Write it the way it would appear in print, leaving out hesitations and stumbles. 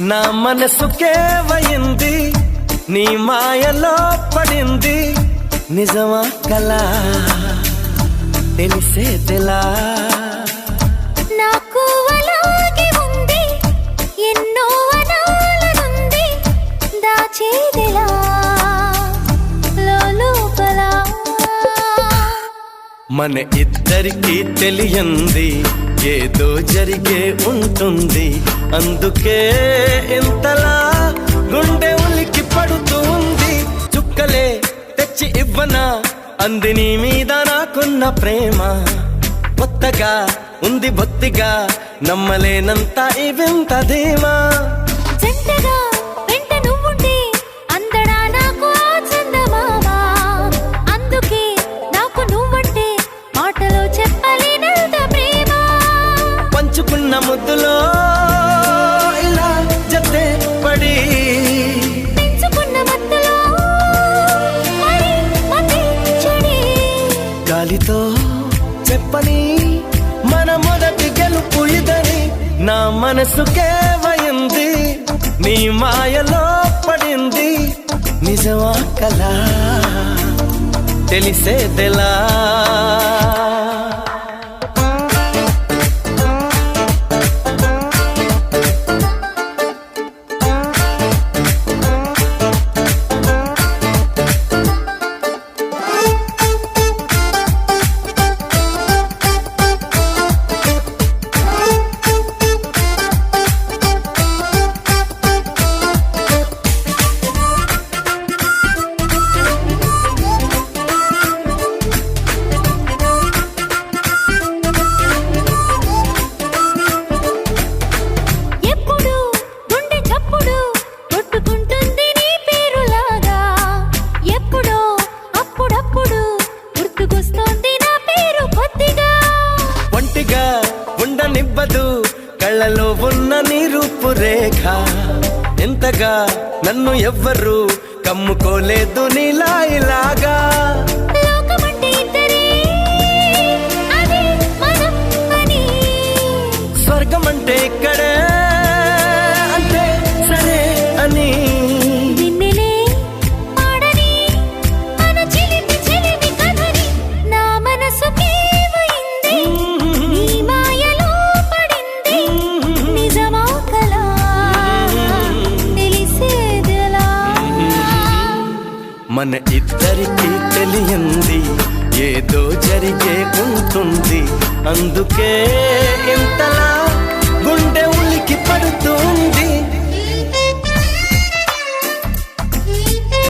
నా మనసుకేవయింది నీ మాయలో పడింది నిజమా కలా తెలిసేదెలా నాకు అలాగే ఉంది ఎన్నో అనాలనుంది దాచేదెలా లోపల మన ఇద్దరికి తెలియంది ఏదో జరిగే ఉంటుంది అందుకే ఇంతలా గుండె ఉలికి పడుతూ ఉంది చుక్కలే తెచ్చి ఇవ్వనా అంది నీ మీద నాకున్న ప్రేమ కొత్తగా ఉంది బొత్తిగా నమ్మలేనంత ఈ వింత ధీమా జంటగా వెంట నువ్వుంటే అందడా నాకు ఆ చందమామ అందుకే నాకు నువ్వంటే మాటలో చెప్పలేనంత ప్రేమ పంచుకున్న ముద్దులో ఇలా జతే పడి పెంచుకున్న మత్తులో మరి మతి చెడి గాలితో చెప్పని మన మొదటి గెలుపు ఇదని నా మనసుకేవయింది నీ మాయలో పడింది నిజమా కలా తెలిసేదెలా ఎప్పుడు గుండె చప్పుడు కొట్టుకుంటుంది నీ పేరులాగా ఎప్పుడో అప్పుడప్పుడు గుర్తుకొస్తోంది నా పేరు కొద్దిగా ఒంటిగా ఉండనివ్వదు కళ్ళలో ఉన్న నీ రూపురేఖ ఎంతగా నన్ను ఎవ్వరు కమ్ముకోలేదు నీలా ఇలాగా లోకమంటే ఇద్దరే అదే మనం అని స్వర్గమంటే ఇక్కడే అంటే సరే అని నిన్నెలే పాడని మన చిలిపి కథని నా మనసుకేవయింది నీ మాయలో పడింది నిజమా కలా తెలిసేదెలా మన ఇద్దరికి తెలియంది ఏదో జరిగే ఉంటుంది అందుకే